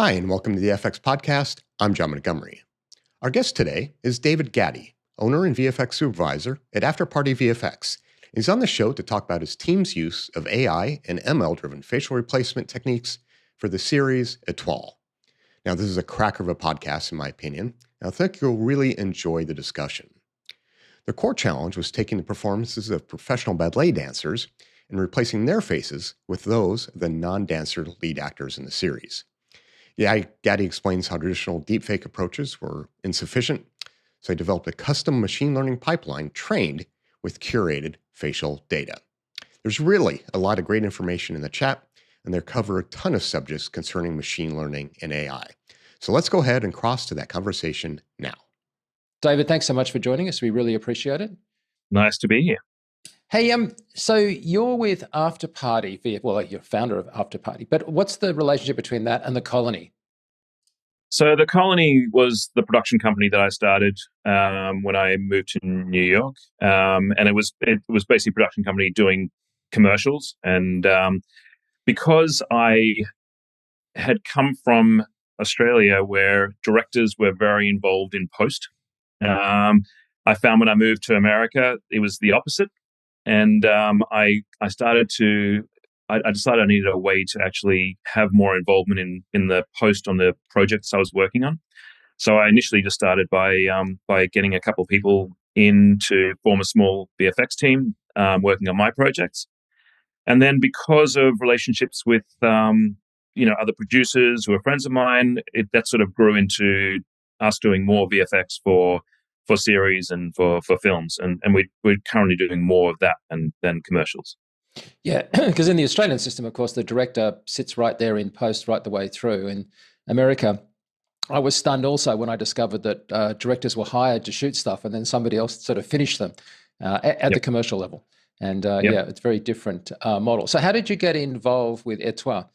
Hi, and welcome to the fxpodcast. I'm John Montgomery. Our guest today is David Gaddie, owner and VFX supervisor at Afterparty VFX. He's on the show to talk about his team's use of AI and ML-driven facial replacement techniques for the series Etoile. Now, this is a cracker of a podcast, in my opinion, and I think you'll really enjoy the discussion. The core challenge was taking the performances of professional ballet dancers and replacing their faces with those of the non-dancer lead actors in the series. Gaddie explains how traditional deepfake approaches were insufficient, so he developed a custom machine learning pipeline trained with curated facial data. There's really a lot of great information in the chat, and they cover a ton of subjects concerning machine learning and AI. So let's go ahead and cross to that conversation now. David, thanks so much for joining us. We really appreciate it. Nice to be here. Hey, so you're with Afterparty, well, you're founder of Afterparty, but what's the relationship between that and The Colony? So The Colony was the production company that I started when I moved to New York, and it was basically a production company doing commercials. And because I had come from Australia, where directors were very involved in post, I found when I moved to America, it was the opposite. And I decided I needed a way to actually have more involvement in the post on the projects I was working on. So I initially just started by getting a couple of people in to form a small VFX team working on my projects. And then because of relationships with other producers who are friends of mine, that sort of grew into us doing more VFX for series and for films, and we're currently doing more of that than commercials. Yeah, because in the Australian system, of course, the director sits right there in post right the way through. In America, I was stunned also when I discovered that directors were hired to shoot stuff and then somebody else sort of finished them at the commercial level. And yeah, it's a very different model. So how did you get involved with Etoile?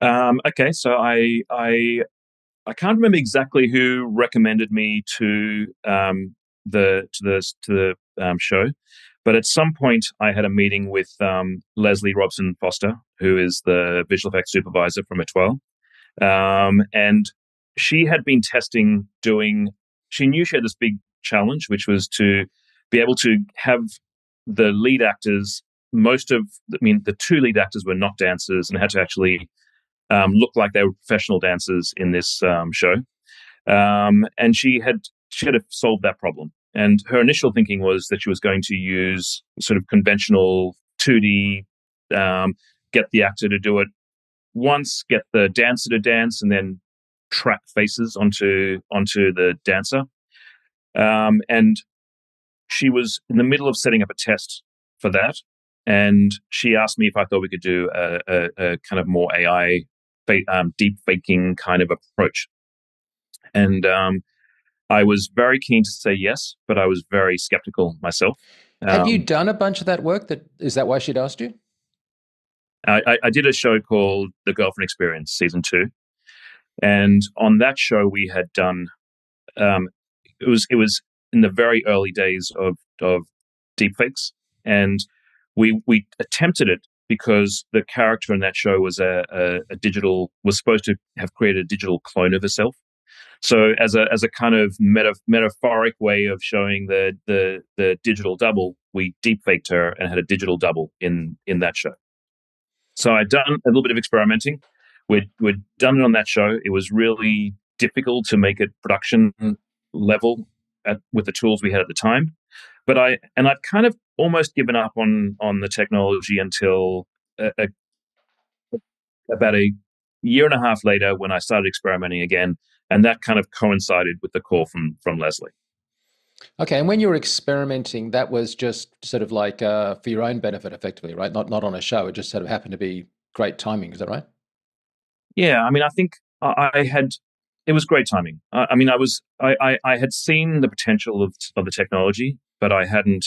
Okay, so I can't remember exactly who recommended me to the show, but at some point I had a meeting with Leslie Robson Foster, who is the visual effects supervisor from Etoile, and she had been testing she knew she had this big challenge, which was to be able to have the lead actors, the two lead actors were not dancers and had to actually look like they were professional dancers in this show. And she had solved that problem. And her initial thinking was that she was going to use sort of conventional 2D, get the actor to do it once, get the dancer to dance, and then track faces onto the dancer. And she was in the middle of setting up a test for that. And she asked me if I thought we could do a kind of more AI deep faking kind of approach. And I was very keen to say yes, but I was very skeptical myself. Had you done a bunch of that work? Is that why she'd asked you? I did a show called The Girlfriend Experience, season 2. And on that show we had done, it was in the very early days of deepfakes. And we attempted it because the character in that show was was supposed to have created a digital clone of herself. So as a kind of metaphoric way of showing the digital double, we deepfaked her and had a digital double in that show. So I'd done a little bit of experimenting. We'd done it on that show. It was really difficult to make it production level with the tools we had at the time. But I'd kind of almost given up on the technology until about a year and a half later, when I started experimenting again, and that kind of coincided with the call from Leslie. Okay, and when you were experimenting, that was just sort of like for your own benefit, effectively, right? Not on a show. It just sort of happened to be great timing. Is that right? Yeah, I mean, I think it was great timing. I had seen the potential of the technology, but I hadn't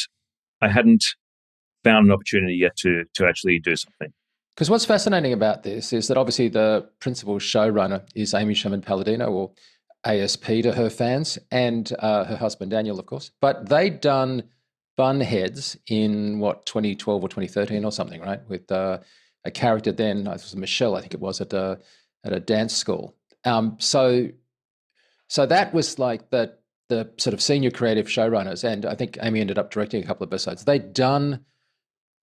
found an opportunity yet to actually do something. Because what's fascinating about this is that obviously the principal showrunner is Amy Sherman-Palladino, or ASP to her fans, and her husband Daniel, of course. But they'd done Bunheads in 2012 or 2013 or something, right? With a character then, it was Michelle, I think it was, at at a dance school. So that was like the sort of senior creative showrunners, and I think Amy ended up directing a couple of episodes. They'd done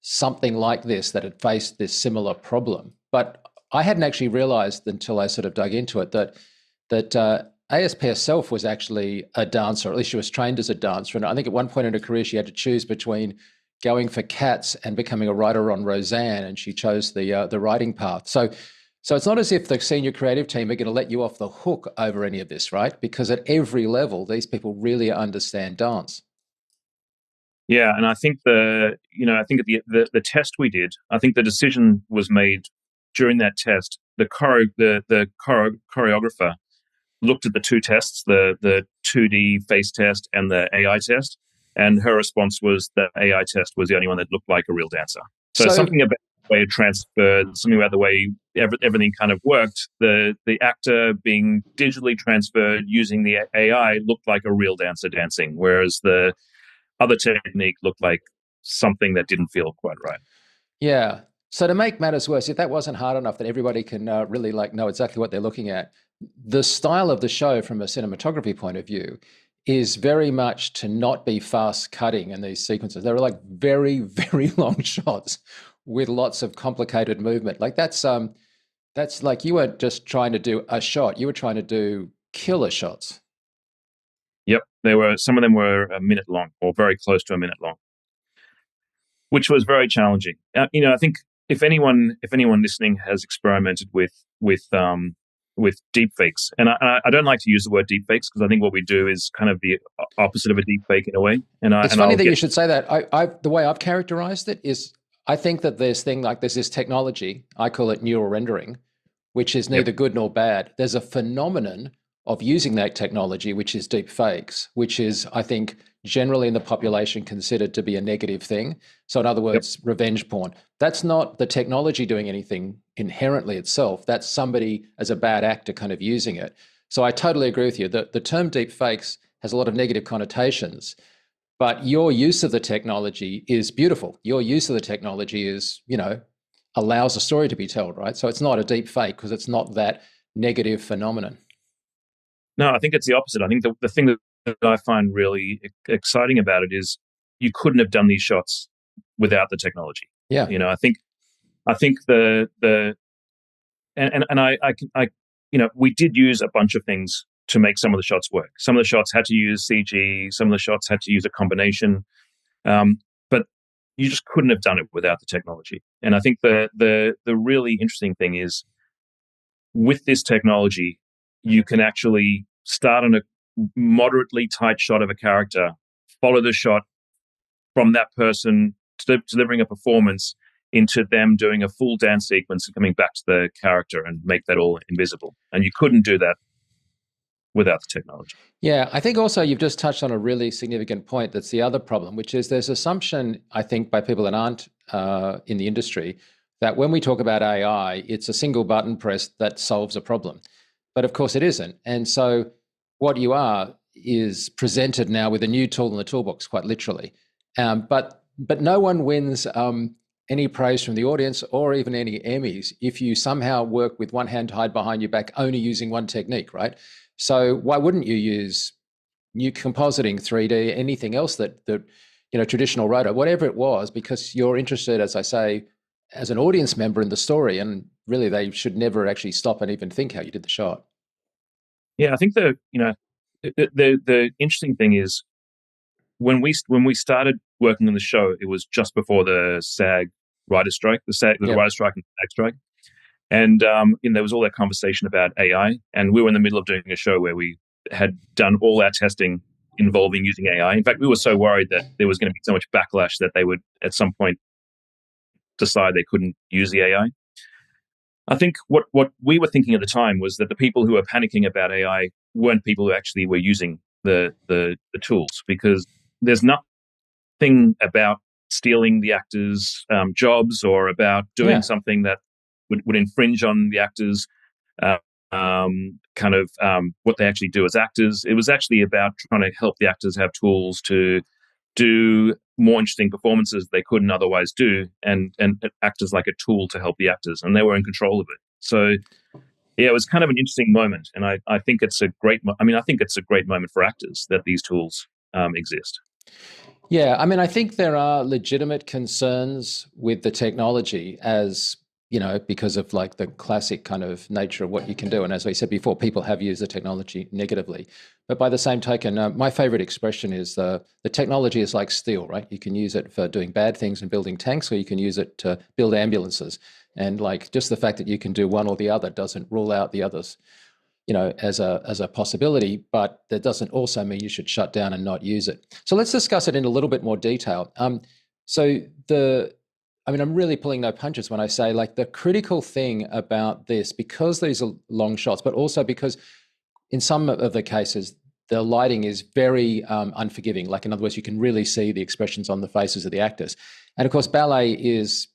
something like this that had faced this similar problem, but I hadn't actually realized until I sort of dug into it that ASP herself was actually a dancer, or at least she was trained as a dancer. And I think at one point in her career, she had to choose between going for Cats and becoming a writer on Roseanne, and she chose the writing path. So it's not as if the senior creative team are going to let you off the hook over any of this, right? Because at every level, these people really understand dance. Yeah, and I think at the test we did, I think the decision was made during that test. The choreographer looked at the two tests, the 2D face test and the AI test, and her response was the AI test was the only one that looked like a real dancer. So something about the way it transferred, something about the way everything kind of worked. The actor being digitally transferred using the AI looked like a real dancer dancing, whereas the other technique looked like something that didn't feel quite right. Yeah. So to make matters worse, if that wasn't hard enough that everybody can really know exactly what they're looking at, the style of the show from a cinematography point of view is very much to not be fast cutting in these sequences. There are like very, very long shots with lots of complicated movement. Like that's like you weren't just trying to do a shot, you were trying to do killer shots. Yep. Some of them were a minute long or very close to a minute long, which was very challenging. I think if anyone listening has experimented with deepfakes, and I don't like to use the word deepfakes because I think what we do is kind of the opposite of a deepfake in a way. It's funny that you should say that. The way I've characterized it is I think that there's this technology, I call it neural rendering, which is neither good nor bad. There's a phenomenon of using that technology, which is deep fakes, which is, I think, generally in the population considered to be a negative thing. So in other words, revenge porn. That's not the technology doing anything inherently itself. That's somebody as a bad actor kind of using it. So I totally agree with you. The term deep fakes has a lot of negative connotations, but your use of the technology is beautiful. Your use of the technology is, allows a story to be told, right? So it's not a deep fake because it's not that negative phenomenon. No, I think it's the opposite. I think the thing that I find really exciting about it is you couldn't have done these shots without the technology. Yeah. I think we did use a bunch of things to make some of the shots work. Some of the shots had to use CG. Some of the shots had to use a combination. But you just couldn't have done it without the technology. And I think the really interesting thing is with this technology, you can actually start on a moderately tight shot of a character, follow the shot from that person delivering a performance into them doing a full dance sequence and coming back to the character and make that all invisible. And you couldn't do that without the technology. Yeah, I think also you've just touched on a really significant point that's the other problem, which is there's assumption, I think, by people that aren't in the industry, that when we talk about AI, it's a single button press that solves a problem. But of course it isn't. And so what you are is presented now with a new tool in the toolbox, quite literally. But no one wins any praise from the audience or even any Emmys if you somehow work with one hand tied behind your back, only using one technique, right? So why wouldn't you use new compositing, 3D, anything else that traditional roto, whatever it was, because you're interested, as I say, as an audience member in the story, and really they should never actually stop and even think how you did the shot. Yeah, I think the interesting thing is when we started working on the show, it was just before the SAG writer's strike, the writer's strike and the SAG strike. And there was all that conversation about AI, and we were in the middle of doing a show where we had done all our testing involving using AI. In fact, we were so worried that there was going to be so much backlash that they would at some point decide they couldn't use the AI. I think what we were thinking at the time was that the people who were panicking about AI weren't people who actually were using the tools, because there's nothing about stealing the actors' jobs or about doing something that would infringe on the actors' what they actually do as actors. It was actually about trying to help the actors have tools to do more interesting performances they couldn't otherwise do, and act as like a tool to help the actors, and they were in control of it. So Yeah, it was kind of an interesting moment, and I think it's a great. I think it's a great moment for actors that these tools exist. Yeah, I mean, I think there are legitimate concerns with the technology, as you know, because of like the classic kind of nature of what you can do. And as we said before, people have used the technology negatively. But by the same token, my favorite expression is the technology is like steel, right? You can use it for doing bad things and building tanks, or you can use it to build ambulances. And like just the fact that you can do one or the other doesn't rule out the others, you know, as a possibility, but that doesn't also mean you should shut down and not use it. So let's discuss it in a little bit more detail. I'm really pulling no punches when I say like the critical thing about this, because these are long shots, but also because in some of the cases, the lighting is very unforgiving. Like in other words, you can really see the expressions on the faces of the actors. And of course, ballet is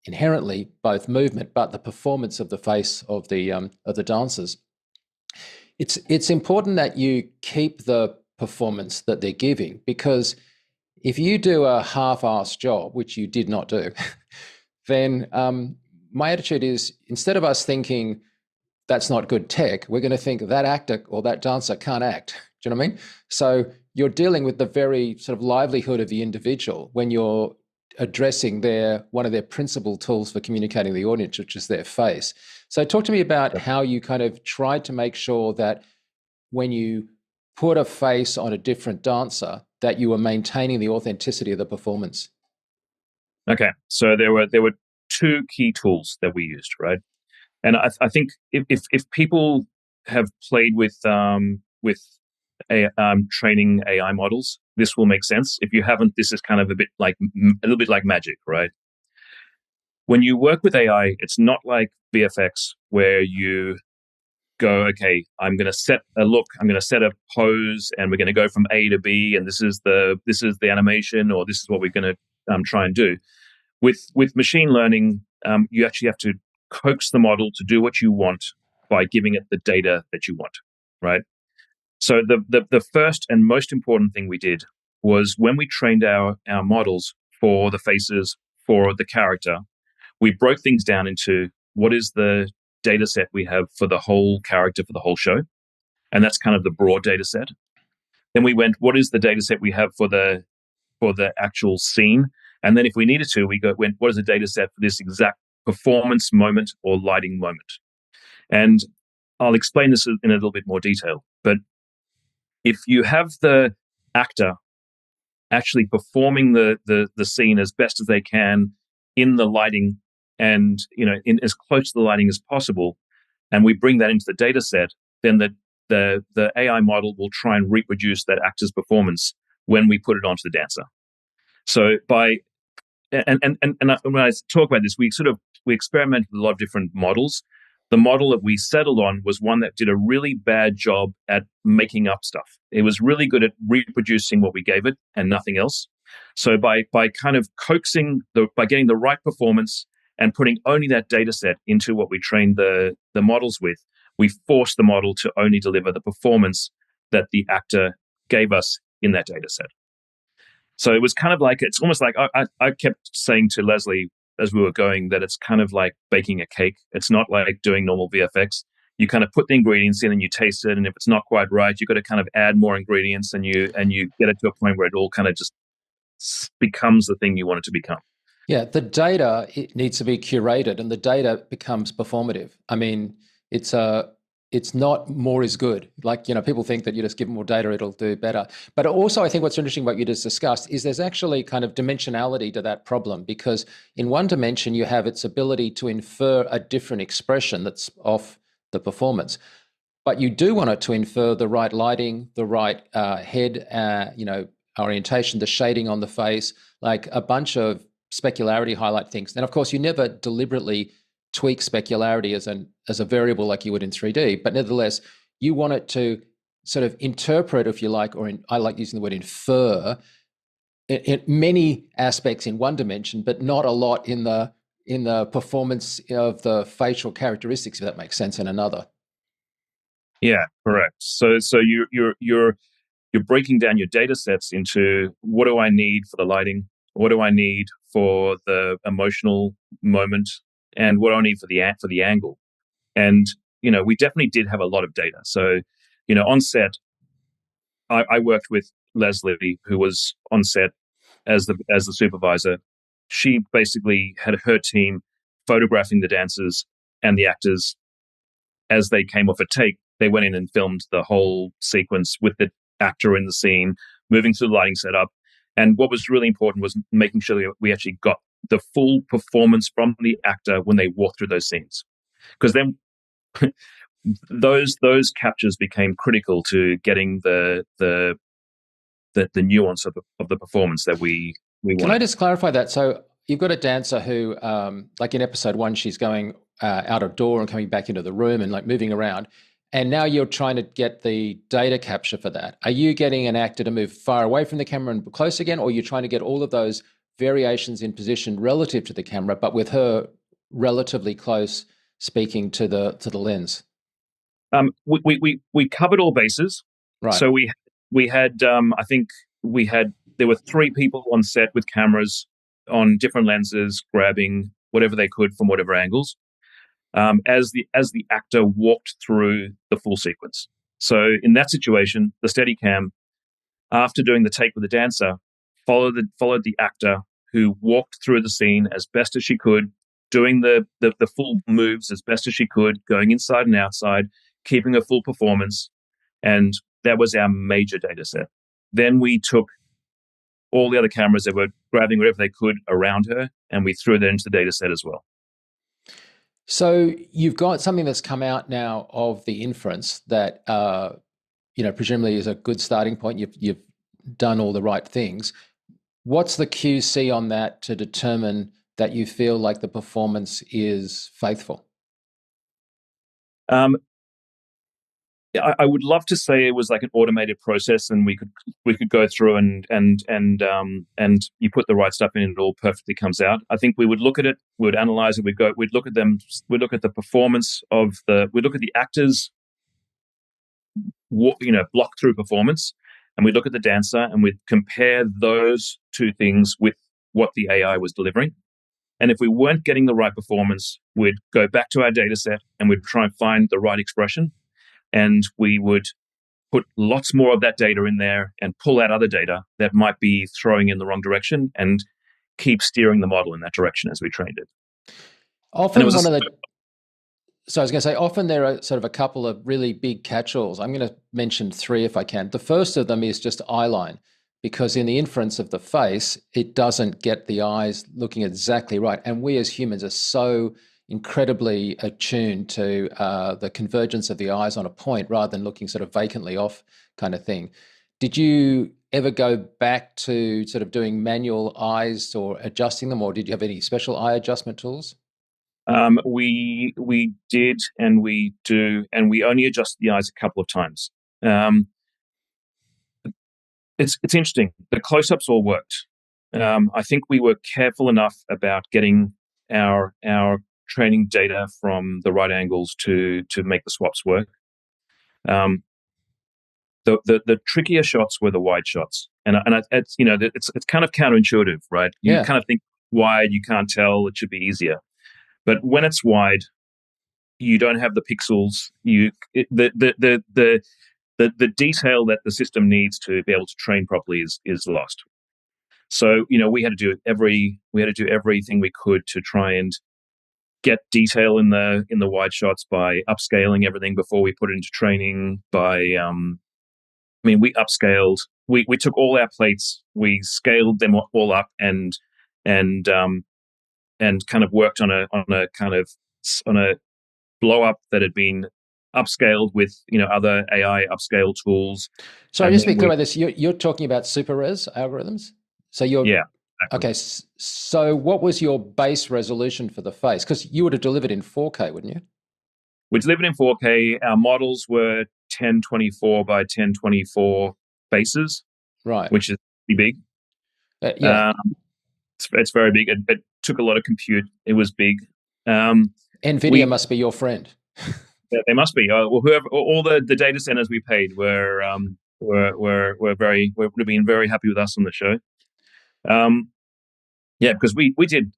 inherently both movement, but the performance of the face of the dancers. It's important that you keep the performance that they're giving, because if you do a half-assed job, which you did not do, then my attitude is, instead of us thinking that's not good tech, we're going to think that actor or that dancer can't act. Do you know what I mean? So you're dealing with the very sort of livelihood of the individual when you're addressing one of their principal tools for communicating to the audience, which is their face. So talk to me about how you kind of tried to make sure that when you put a face on a different dancer, that you were maintaining the authenticity of the performance. Okay, so there were two key tools that we used, right? And I think if people have played with training AI models, this will make sense. If you haven't, this is kind of a little bit like magic, right? When you work with AI, it's not like VFX where you go, okay, I'm going to set a look, I'm going to set a pose, and we're going to go from A to B, and this is the animation, or this is what we're going to try and do. With machine learning, you actually have to coax the model to do what you want by giving it the data that you want, right? So the first and most important thing we did was, when we trained our models for the faces for the character, we broke things down into what is the data set we have for the whole character for the whole show. And that's kind of the broad data set. Then we went, what is the data set we have for the actual scene? And then if we needed to, went, what is the data set for this exact performance moment or lighting moment? And I'll explain this in a little bit more detail. But if you have the actor actually performing the scene as best as they can in the lighting, and in as close to the lighting as possible, and we bring that into the data set, then the AI model will try and reproduce that actor's performance when we put it onto the dancer. So when I talk about this, we experimented with a lot of different models. The model that we settled on was one that did a really bad job at making up stuff. It was really good at reproducing what we gave it and nothing else. So by kind of by getting the right performance and putting only that data set into what we trained the models with, we forced the model to only deliver the performance that the actor gave us in that data set. So it was kind of like, it's almost like I kept saying to Leslie as we were going that it's kind of like baking a cake. It's not like doing normal VFX. You kind of put the ingredients in and you taste it, and if it's not quite right, you've got to kind of add more ingredients, and you get it to a point where it all kind of just becomes the thing you want it to become. Yeah, the data, it needs to be curated, and the data becomes performative. I mean, it's not more is good. Like, people think that you just give them more data, it'll do better. But also, I think what's interesting what you just discussed is there's actually kind of dimensionality to that problem, because in one dimension, you have its ability to infer a different expression that's off the performance. But you do want it to infer the right lighting, the right head, orientation, the shading on the face, like a bunch of specularity highlight things. And of course, you never deliberately tweak specularity as a variable like you would in 3D, but nevertheless, you want it to sort of interpret, if you like, I like using the word infer, in many aspects in one dimension, but not a lot in the performance of the facial characteristics, if that makes sense, in another. Yeah, correct. So you're breaking down your data sets into, what do I need for the lighting? What do I need for the emotional moment? And what do I need for the angle? And we definitely did have a lot of data. So, on set, I worked with Leslie, who was on set as the supervisor. She basically had her team photographing the dancers and the actors as they came off a take. They went in and filmed the whole sequence with the actor in the scene, moving through the lighting setup. And what was really important was making sure that we actually got the full performance from the actor when they walked through those scenes, because then those captures became critical to getting the nuance of the performance that we wanted. Can I just clarify that? So you've got a dancer who, like in episode 1, she's going out a door and coming back into the room and like moving around. And now you're trying to get the data capture for that. Are you getting an actor to move far away from the camera and close again, or are you trying to get all of those variations in position relative to the camera, but with her relatively close, speaking to the lens? We covered all bases. Right. So we had I think there were 3 people on set with cameras on different lenses, grabbing whatever they could from whatever angles, as the actor walked through the full sequence. So in that situation, the Steadicam, after doing the take with the dancer, followed the actor, who walked through the scene as best as she could, doing the full moves as best as she could, going inside and outside, keeping a full performance. And that was our major data set. Then we took all the other cameras that were grabbing whatever they could around her, and we threw that into the data set as well. So you've got something that's come out now of the inference that, presumably is a good starting point. You've done all the right things. What's the QC on that to determine that you feel like the performance is faithful? I would love to say it was like an automated process, and we could go through and you put the right stuff in, and it all perfectly comes out. I think we would look at it, we would analyze it, we'd look at them, we'd look at the performance we'd look at the actors, block through performance, and we'd look at the dancer, and we'd compare those 2 things with what the AI was delivering. And if we weren't getting the right performance, we'd go back to our data set and we'd try and find the right expression. And we would put lots more of that data in there and pull out other data that might be throwing in the wrong direction, and keep steering the model in that direction as we trained it. Often often there are sort of a couple of really big catch-alls. I'm going to mention 3 if I can. The first of them is just Eyeline, because in the inference of the face, it doesn't get the eyes looking exactly right. And we as humans are so incredibly attuned to the convergence of the eyes on a point rather than looking sort of vacantly off kind of thing. Did you ever go back to sort of doing manual eyes or adjusting them, or did you have any special eye adjustment tools? We did, and we do, and we only adjust the eyes a couple of times. It's interesting. The close-ups all worked. I think we were careful enough about getting our training data from the right angles to make the swaps work. The trickier shots were the wide shots, and it's kind of counterintuitive, right? You kind of think wide, you can't tell, it should be easier, but when it's wide, you don't have the pixels. The detail that the system needs to be able to train properly is lost. So we had to do everything we could to try and get detail in the wide shots by upscaling everything before we put it into training. We upscaled. We took all our plates, we scaled them all up, and kind of worked on a blow up that had been upscaled with other AI upscale tools. Sorry, just to be clear about this, you're talking about super res algorithms. So yeah. Exactly. Okay, so what was your base resolution for the face? Because you would have delivered in 4K, wouldn't you? We delivered in 4K. Our models were 1024 by 1024 bases, right? Which is pretty big. It's very big. It took a lot of compute. It was big. NVIDIA must be your friend. Yeah, they must be. Whoever, all the data centers we paid would have been very happy with us on the show. Because we did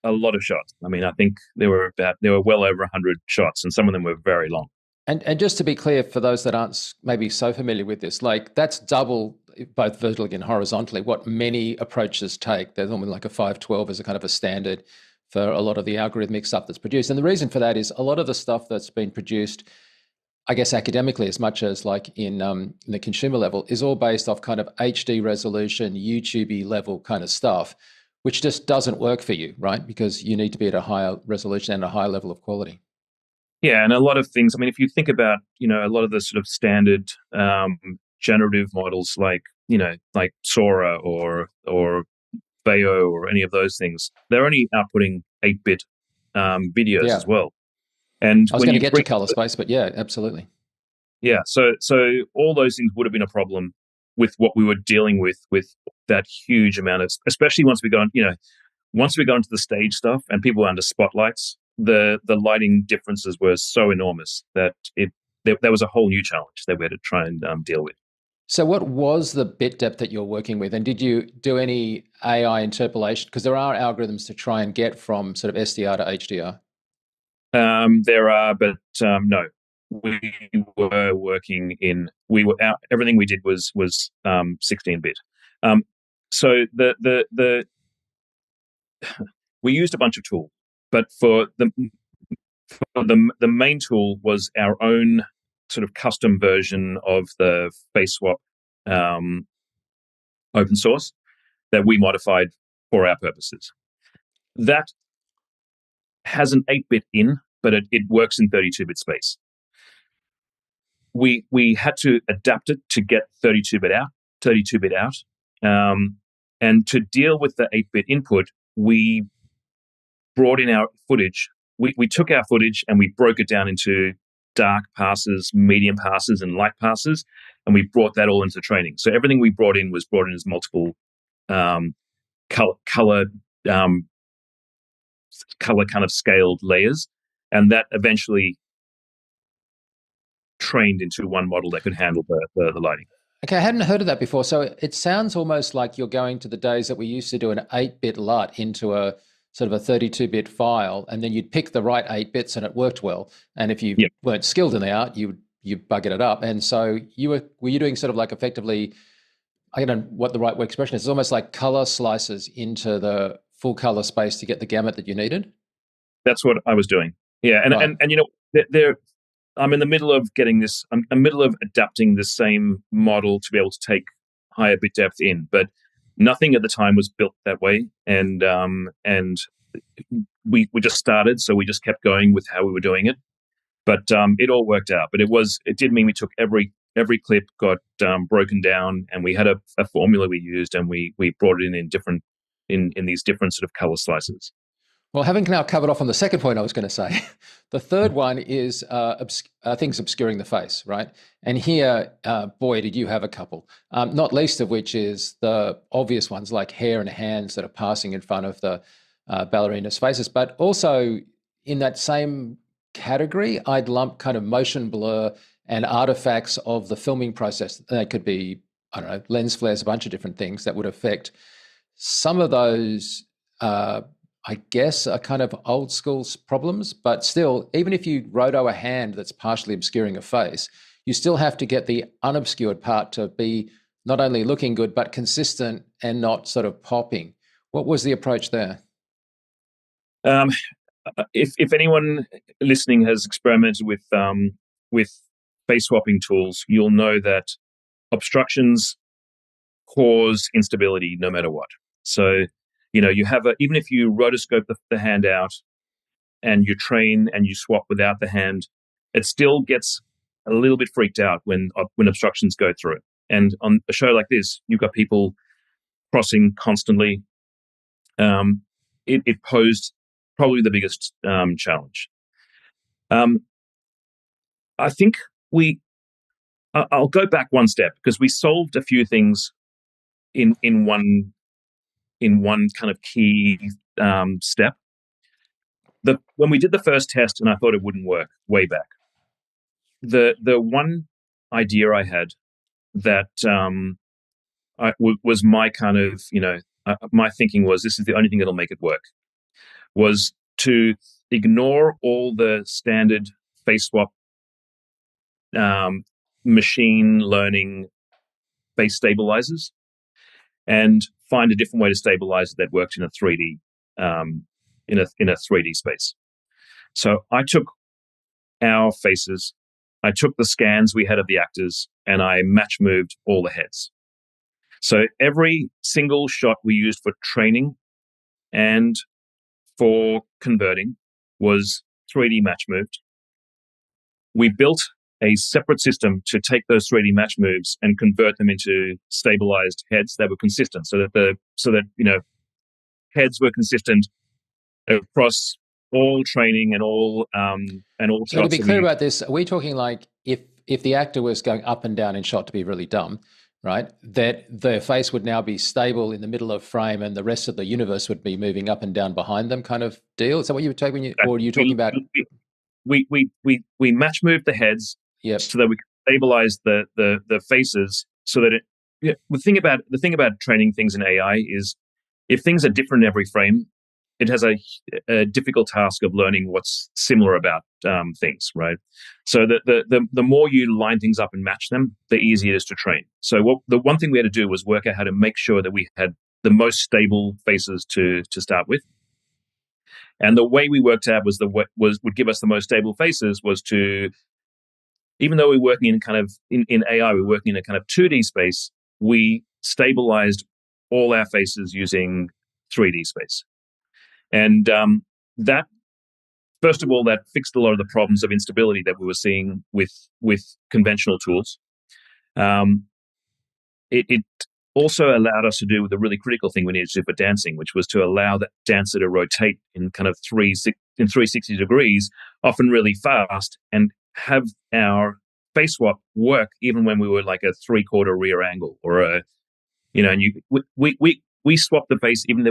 a lot of shots. I mean, I think there were well over 100 shots, and some of them were very long. And just to be clear, for those that aren't maybe so familiar with this, like that's double both vertically and horizontally what many approaches take. There's almost like a 512 as a kind of a standard for a lot of the algorithmic stuff that's produced. And the reason for that is a lot of the stuff that's been produced, I guess academically, as much as like in the consumer level, is all based off kind of HD resolution, YouTube level kind of stuff, which just doesn't work for you, right? Because you need to be at a higher resolution and a higher level of quality. Yeah, and a lot of things. I mean, if you think about, a lot of the sort of standard generative models, like Sora or Bayo or any of those things, they're only outputting 8-bit videos as well. And I was going to get to color space, but yeah, absolutely. Yeah, so all those things would have been a problem with what we were dealing with that huge amount of, especially once we got into the stage stuff and people were under spotlights, the lighting differences were so enormous that there was a whole new challenge that we had to try and deal with. So what was the bit depth that you're working with? And did you do any AI interpolation? Because there are algorithms to try and get from sort of SDR to HDR. There are, but no. We were working in. Everything we did was 16-bit. So we used a bunch of tools, but for the main tool was our own sort of custom version of the face swap open source that we modified for our purposes. That has an 8-bit in, but it works in 32-bit space. We had to adapt it to get 32-bit out. And to deal with the 8-bit input, we brought in our footage. We took our footage and we broke it down into dark passes, medium passes, and light passes, and we brought that all into training. So everything we brought in as multiple color kind of scaled layers, and that eventually trained into one model that could handle the lighting. Okay, I hadn't heard of that before. So it sounds almost like you're going to the days that we used to do an 8-bit LUT into a sort of a 32-bit file, and then you'd pick the right 8 bits and it worked well. And if you weren't skilled in the art, you buggered it up. And so were you doing sort of like effectively, I don't know what the right expression is, it's almost like color slices into the full color space to get the gamut that you needed? That's what I was doing. Yeah, and right. and I'm in the middle of getting this. I'm in the middle of adapting the same model to be able to take higher bit depth in, but nothing at the time was built that way. And we just started, so we just kept going with how we were doing it. But it all worked out. But it did mean we took every clip, got broken down, and we had a formula we used, and we brought it in these different sort of color slices. Well, having now covered off on the second point I was going to say, the third one is things obscuring the face, right? And here, boy, did you have a couple, not least of which is the obvious ones like hair and hands that are passing in front of the ballerinas' faces. But also in that same category, I'd lump kind of motion blur and artifacts of the filming process. They could be, I don't know, lens flares, a bunch of different things that would affect some of those I guess, are kind of old school problems, but still, even if you roto a hand that's partially obscuring a face, you still have to get the unobscured part to be not only looking good, but consistent and not sort of popping. What was the approach there? If anyone listening has experimented with face swapping tools, you'll know that obstructions cause instability no matter what. So you have even if you rotoscope the hand out and you train and you swap without the hand, it still gets a little bit freaked out when obstructions go through it. And on a show like this, you've got people crossing constantly. It posed probably the biggest challenge. I think I'll go back one step because we solved a few things in one kind of key step. When we did the first test, and I thought it wouldn't work way back, the one idea I had that was my kind of my thinking was this is the only thing that'll make it work was to ignore all the standard face swap machine learning face stabilizers and find a different way to stabilize that worked in a 3D in a 3D space. So I took our faces, I took the scans we had of the actors, and I match moved all the heads. So every single shot we used for training and for converting was 3D match moved. We built a separate system to take those 3D match moves and convert them into stabilized heads that were consistent, so that heads were consistent across all training and all So to be clear about this, are we talking like if the actor was going up and down in shot, to be really dumb, right, that their face would now be stable in the middle of frame and the rest of the universe would be moving up and down behind them kind of deal? Is that what you were talking, or are you talking about? We match moved the heads so that we could stabilize the faces, so that the thing about training things in AI is if things are different in every frame, it has a difficult task of learning what's similar about things, right? So the more you line things up and match them, the easier it is to train. So the one thing we had to do was work out how to make sure that we had the most stable faces to start with. And the way we worked out would give us the most stable faces was to, even though we're working in AI, we're working in a kind of 2D space, we stabilized all our faces using 3D space. And that, first of all, that fixed a lot of the problems of instability that we were seeing with conventional tools. It also allowed us to do the really critical thing we needed to do for dancing, which was to allow that dancer to rotate in kind of 360 degrees, often really fast, and have our face swap work even when we were like a 3/4 rear angle or we swapped the face even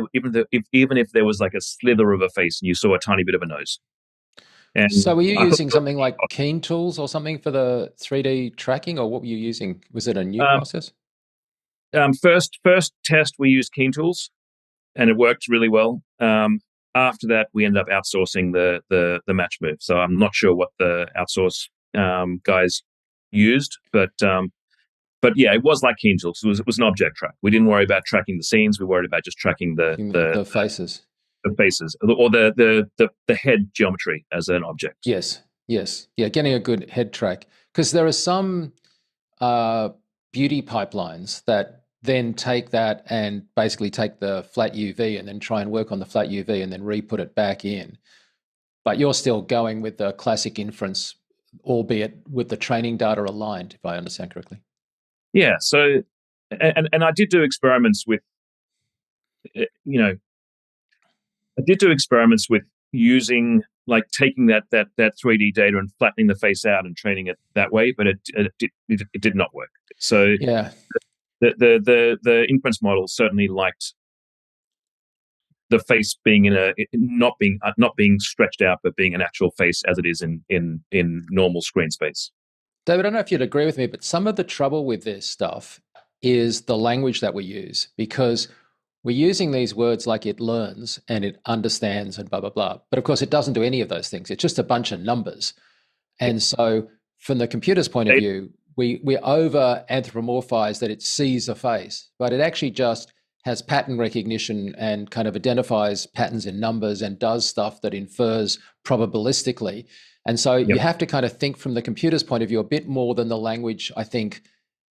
if there was like a slither of a face and you saw a tiny bit of a nose. And so were you using something like Keen Tools or something for the 3D tracking, or what were you using? Was it a new process? First test we used Keen Tools, and it worked really well. After that, we ended up outsourcing the match move. So I'm not sure what the outsource guys used, but yeah, it was like Keen Tools. It was an object track. We didn't worry about tracking the scenes. We worried about just tracking the faces, the faces, or the head geometry as an object. Yes, yeah, getting a good head track, because there are some beauty pipelines that then take that and basically take the flat UV and then try and work on the flat UV and then re-put it back in. But you're still going with the classic inference, albeit with the training data aligned, if I understand correctly. Yeah. So, and I did do experiments with, I did do experiments with using, like, taking that 3D data and flattening the face out and training it that way, but it did not work. So yeah, the inference model certainly liked the face being not being stretched out, but being an actual face as it is in normal screen space. David, I don't know if you'd agree with me, but some of the trouble with this stuff is the language that we use, because we're using these words like it learns and it understands and blah, blah, blah. But of course, it doesn't do any of those things. It's just a bunch of numbers. And so from the computer's point of view, we over anthropomorphize that it sees a face, but it actually just has pattern recognition and kind of identifies patterns in numbers and does stuff that infers probabilistically. And so you have to kind of think from the computer's point of view a bit more than the language, I think,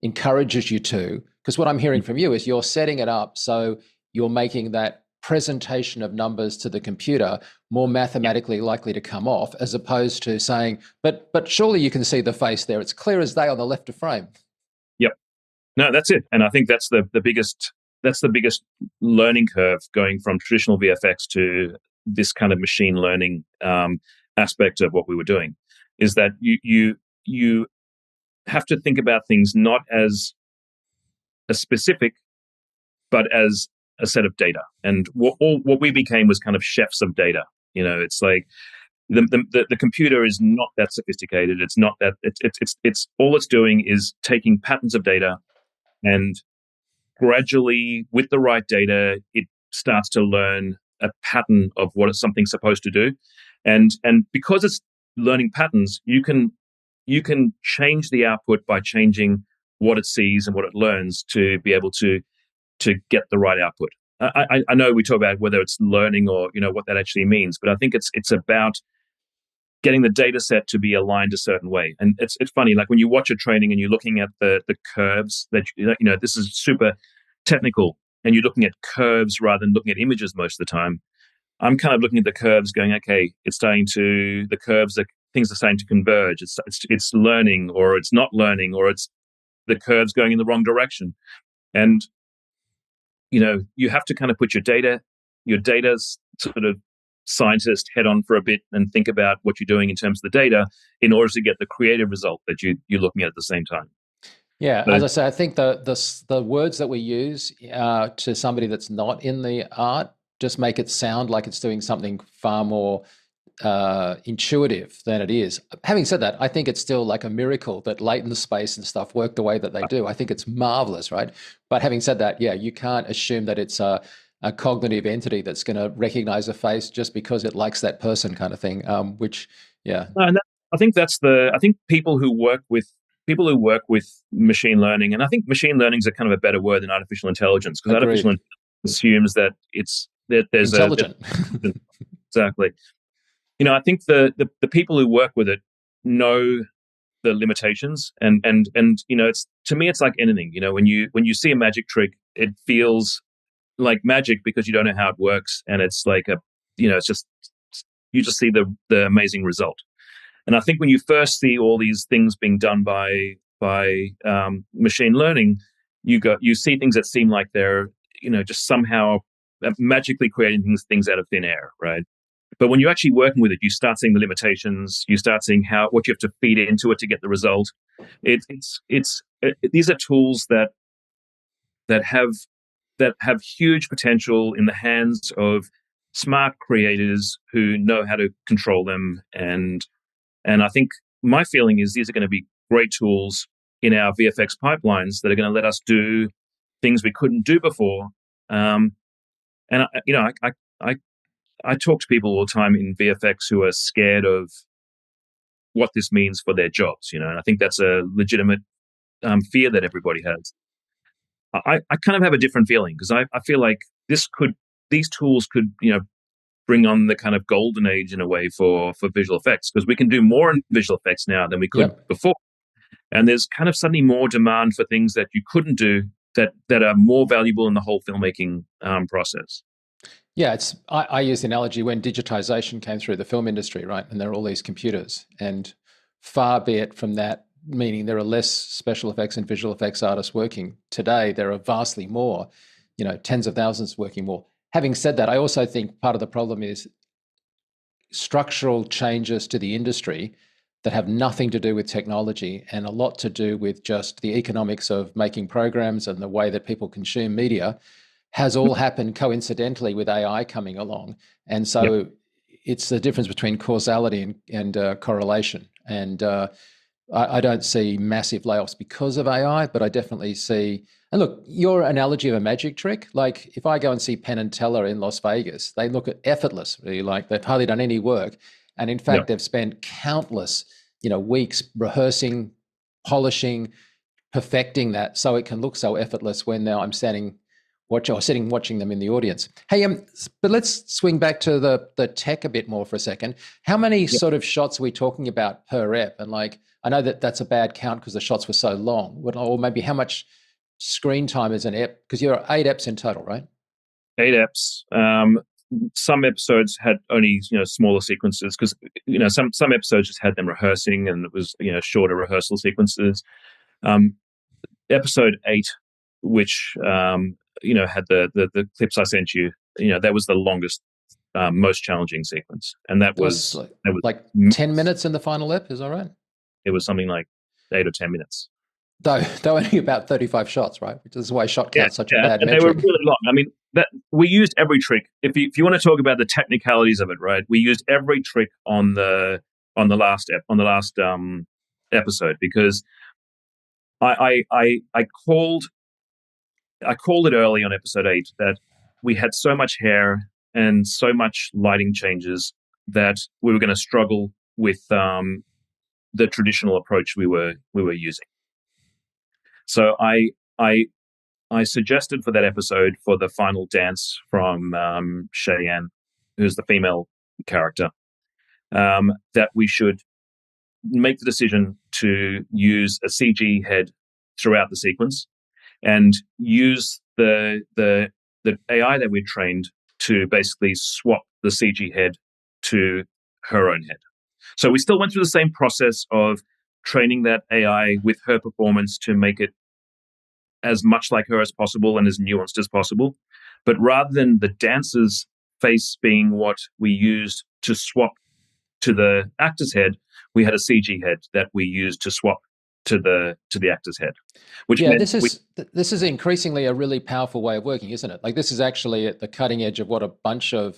encourages you to. Because what I'm hearing from you is you're setting it up so you're making that presentation of numbers to the computer more mathematically likely to come off, as opposed to saying, but surely you can see the face there. It's clear as day on the left of frame. Yep. No, that's it. And I think that's the biggest learning curve going from traditional VFX to this kind of machine learning aspect of what we were doing, is that you have to think about things not as a specific, but as a set of data. And what we became was kind of chefs of data. It's like the computer is not that sophisticated. It's not that it's all it's doing is taking patterns of data, and gradually, with the right data, it starts to learn a pattern of what something's supposed to do, and because it's learning patterns, you can change the output by changing what it sees and what it learns to be able to get the right output. I know we talk about whether it's learning or what that actually means, but I think it's about getting the data set to be aligned a certain way. And it's funny, like when you watch a training and you're looking at the curves that this is super technical, and you're looking at curves rather than looking at images most of the time. I'm kind of looking at the curves going, okay, the curves, things are starting to converge. It's learning, or it's not learning, or it's the curves going in the wrong direction. And you have to kind of put your data sort of scientist head on for a bit and think about what you're doing in terms of the data in order to get the creative result that you're looking at the same time. Yeah, as I say, I think the words that we use to somebody that's not in the art just make it sound like it's doing something far more intuitive than it is. Having said that, I think it's still like a miracle that latent space and stuff work the way that they do. I think it's marvelous, right? But having said that, yeah, you can't assume that it's a cognitive entity that's going to recognize a face just because it likes that person, kind of thing. Which, yeah, and I think I think people who work with machine learning, and I think machine learning is a kind of a better word than artificial intelligence, because artificial intelligence assumes that there's intelligent. Exactly. I think the people who work with it know the limitations, and it's, to me, it's like anything. When you see a magic trick, it feels like magic because you don't know how it works, and it's like it's just, you just see the amazing result. And I think when you first see all these things being done by machine learning, you see things that seem like they're just somehow magically creating things out of thin air, right? But when you're actually working with it, you start seeing the limitations. You start seeing what you have to feed into it to get the result. These are tools that have huge potential in the hands of smart creators who know how to control them. And I think my feeling is these are going to be great tools in our VFX pipelines that are going to let us do things we couldn't do before. And I talk to people all the time in VFX who are scared of what this means for their jobs, and I think that's a legitimate fear that everybody has. I kind of have a different feeling, because I feel like these tools could bring on the kind of golden age in a way for visual effects, because we can do more in visual effects now than we could before, and there's kind of suddenly more demand for things that you couldn't do that are more valuable in the whole filmmaking process. Yeah, I use the analogy when digitization came through the film industry, right? And there are all these computers, and far be it from that, meaning there are less special effects and visual effects artists working. Today, there are vastly more, tens of thousands working more. Having said that, I also think part of the problem is structural changes to the industry that have nothing to do with technology and a lot to do with just the economics of making programs and the way that people consume media has all happened coincidentally with AI coming along. And so it's the difference between causality and correlation. And I don't see massive layoffs because of AI, but I definitely see, and look, your analogy of a magic trick, like if I go and see Penn and Teller in Las Vegas, they look effortless, really, like they've hardly done any work. And in fact, they've spent countless, weeks rehearsing, polishing, perfecting that so it can look so effortless when now I'm sitting watching them in the audience. Hey, but let's swing back to the tech a bit more for a second. How many sort of shots are we talking about per ep? And like, I know that's a bad count because the shots were so long, or maybe how much screen time is an ep? Because you're 8 eps in total, right? 8 eps. Some episodes had only smaller sequences, because some episodes just had them rehearsing, and it was shorter rehearsal sequences. Episode 8, which had the clips I sent you, that was the longest, most challenging sequence, and that was like 10 minutes in the final ep. Is that right? It was something like 8 or 10 minutes. Though only about 35 shots, right? Which is why shot count's such a bad and metric. They were really long. I mean, we used every trick. If you want to talk about the technicalities of it, right? We used every trick on the last episode, because I called it early on episode 8 that we had so much hair and so much lighting changes that we were going to struggle with the traditional approach we were using. So I suggested for that episode, for the final dance from Cheyenne, who's the female character, that we should make the decision to use a CG head throughout the sequence and use the AI that we trained to basically swap the CG head to her own head. So we still went through the same process of training that AI with her performance to make it as much like her as possible and as nuanced as possible. But rather than the dancer's face being what we used to swap to the actor's head, we had a CG head that we used to swap to the actor's head. Which this is increasingly a really powerful way of working, isn't it? Like, this is actually at the cutting edge of what a bunch of,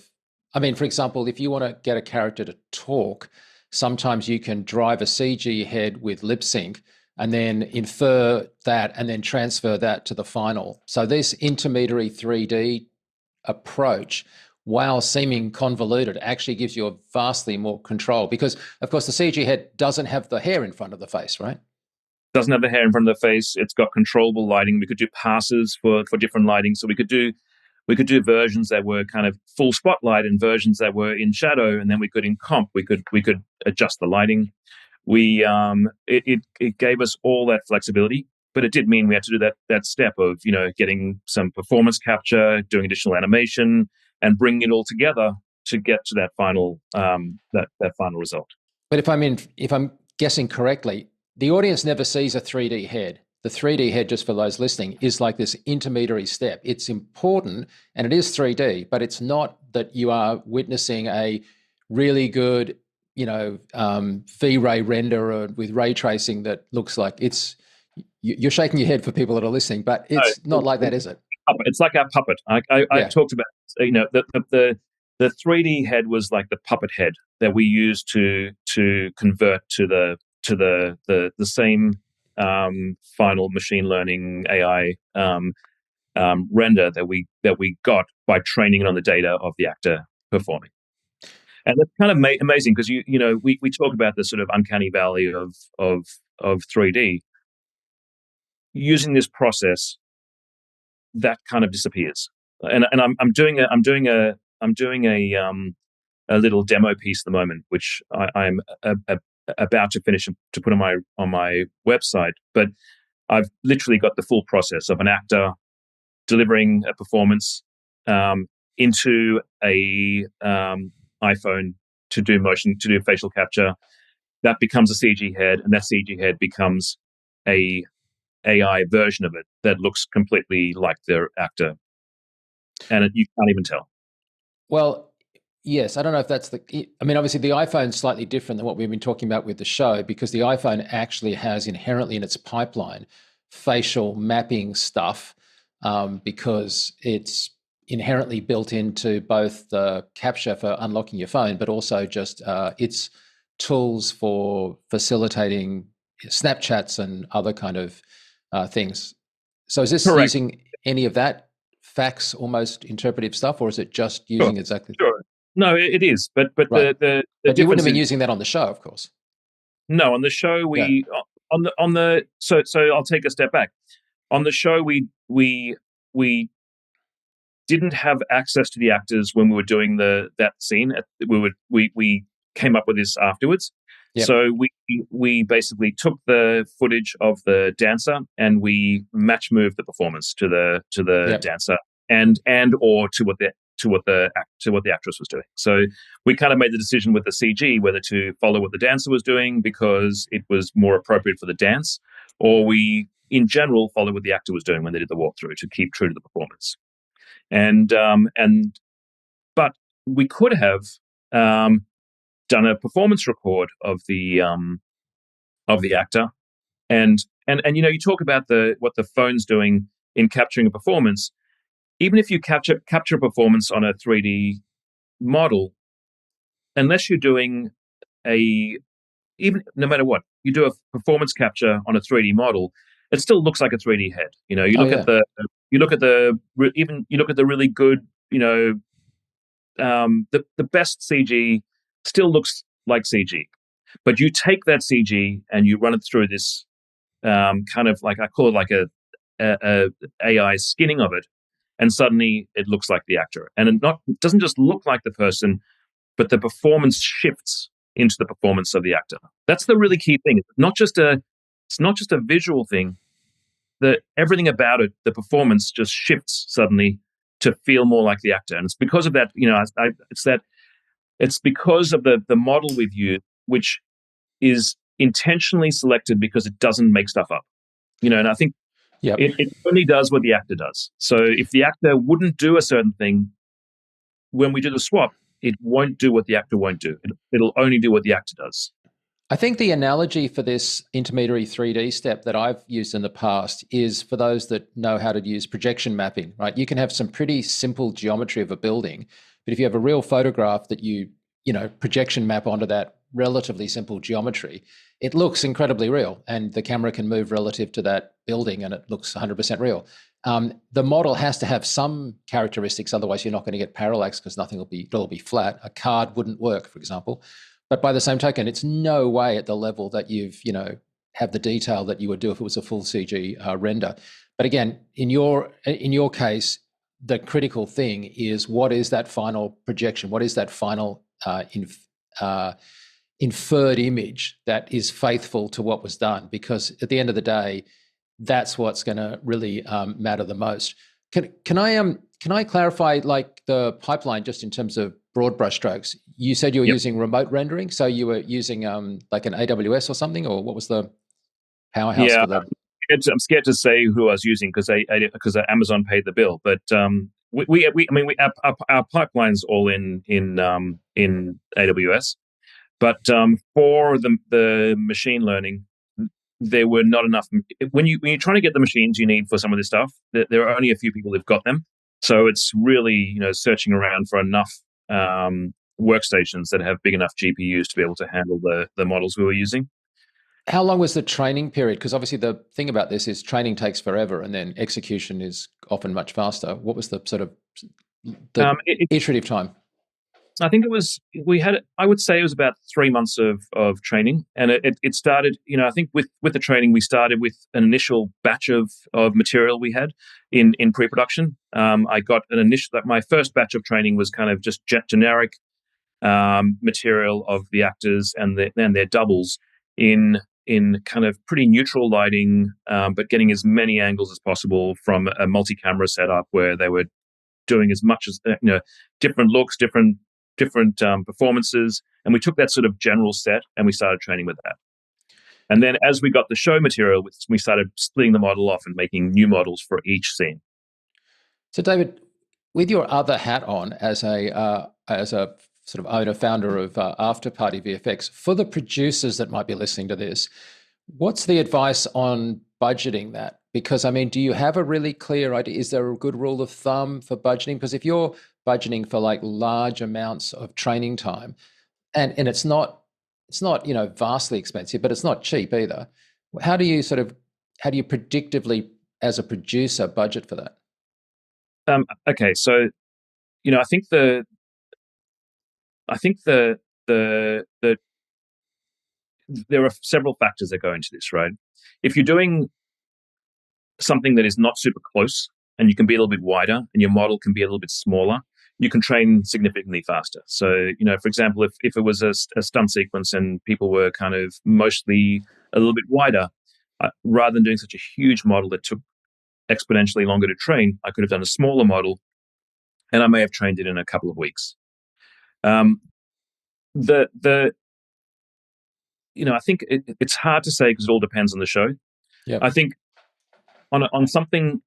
I mean, for example, if you want to get a character to talk, sometimes you can drive a CG head with lip sync and then infer that and then transfer that to the final. So this intermediary 3D approach, while seeming convoluted, actually gives you a vastly more control, because of course the CG head doesn't have the hair in front of the face, right? Doesn't have the hair in front of the face. It's got controllable lighting. We could do passes for different lighting. So we could do versions that were kind of full spotlight and versions that were in shadow, and then we could in comp we could adjust the lighting. It gave us all that flexibility, but it did mean we had to do that step of, you know, getting some performance capture, doing additional animation, and bringing it all together to get to that final that final result. But if I'm guessing correctly, the audience never sees a 3D head. The 3D head, just for those listening, is like this intermediary step. It's important and it is 3D, but it's not that you are witnessing a really good, you know, V-Ray render with ray tracing that looks like it's, you're shaking your head for people that are listening, but it's not like that, is it? It's like our puppet. I talked about, you know, the 3D head was like the puppet head that we used to convert to the same final machine learning AI render that we got by training it on the data of the actor performing. And that's kind of amazing, because you know we talk about the sort of uncanny valley of 3D. Using this process, that kind of disappears. And I'm doing a little demo piece at the moment, which I'm about to finish to put on my website. But I've literally got the full process of an actor delivering a performance into a iPhone to do facial capture. That becomes a CG head, and that CG head becomes a AI version of it that looks completely like the actor, and you can't even tell. Well, yes, I don't know if that's I mean, obviously the iPhone's slightly different than what we've been talking about with the show, because the iPhone actually has inherently in its pipeline facial mapping stuff, because it's inherently built into both the capture for unlocking your phone, but also just its tools for facilitating Snapchats and other kind of things. So is this Correct. using any of that fax almost interpretive stuff, or is it just using exactly? Sure. No, it is, but right. the but you wouldn't have been using that on the show, of course. No, on the show so I'll take a step back. On the show, we didn't have access to the actors when we were doing that scene. We came up with this afterwards. Yep. So we basically took the footage of the dancer and we match moved the performance to the yep. dancer and or to what the actress was doing. So we kind of made the decision with the CG whether to follow what the dancer was doing because it was more appropriate for the dance, or we in general follow what the actor was doing when they did the walkthrough to keep true to the performance. But we could have done a performance record of the actor, and you know, you talk about what the phone's doing in capturing a performance. Even if you capture a performance on a 3D model, unless you're doing no matter what, you do a performance capture on a 3D model, it still looks like a 3D head. You know, you look at the really good, you know, the best CG still looks like CG, but you take that CG and you run it through this kind of like, I call it like a AI skinning of it, and suddenly it looks like the actor, and it doesn't just look like the person, but the performance shifts into the performance of the actor. That's the really key thing. It's not just a visual thing. Everything about it, the performance just shifts suddenly to feel more like the actor, and it's because of that. It's because of the model we've used, which is intentionally selected because it doesn't make stuff up. And I think it only does what the actor does. So if the actor wouldn't do a certain thing, when we do the swap, it won't do what the actor won't do. It'll only do what the actor does. I think the analogy for this intermediary 3D step that I've used in the past is for those that know how to use projection mapping, right? You can have some pretty simple geometry of a building, but if you have a real photograph that you projection map onto that relatively simple geometry, it looks incredibly real, and the camera can move relative to that building and it looks 100% real. The model has to have some characteristics, otherwise you're not going to get parallax because it'll be flat. A card wouldn't work, for example. But by the same token, it's no way at the level that you've, have the detail that you would do if it was a full CG render. But again, in your case, the critical thing is, what is that final projection? What is that final inferred image that is faithful to what was done? Because at the end of the day, that's what's going to really matter the most. Can I clarify like the pipeline just in terms of broad brushstrokes? You said you were using remote rendering, so you were using like an AWS or something, or what was the powerhouse for that? I'm scared to say who I was using because Amazon paid the bill. But our pipeline's all in AWS. But for the machine learning, there were not enough. When you're trying to get the machines you need for some of this stuff, there are only a few people who've got them. So it's really searching around for enough workstations that have big enough GPUs to be able to handle the models we were using. How long was the training period? Because obviously the thing about this is training takes forever and then execution is often much faster. What was the sort of iterative time? I think I would say it was about 3 months of training. And it started, I think with the training, we started with an initial batch of material we had in pre-production. I got my first batch of training was kind of just generic material of the actors and their doubles in kind of pretty neutral lighting, but getting as many angles as possible from a multi-camera setup where they were doing as much as different looks, different performances, and we took that sort of general set and we started training with that. And then as we got the show material, we started splitting the model off and making new models for each scene. So David, with your other hat on as a sort of owner, founder of Afterparty VFX, for the producers that might be listening to this, what's the advice on budgeting that? Because, I mean, do you have a really clear idea? Is there a good rule of thumb for budgeting? Because if you're budgeting for like large amounts of training time, and it's not vastly expensive, but it's not cheap either. How do you predictively, as a producer, budget for that? Okay, so I think there are several factors that go into this, right? If you're doing something that is not super close and you can be a little bit wider and your model can be a little bit smaller, you can train significantly faster. So, for example, if it was a stunt sequence and people were kind of mostly a little bit wider, rather than doing such a huge model that took exponentially longer to train, I could have done a smaller model and I may have trained it in a couple of weeks. I think it's hard to say because it all depends on the show. Yep. I think on something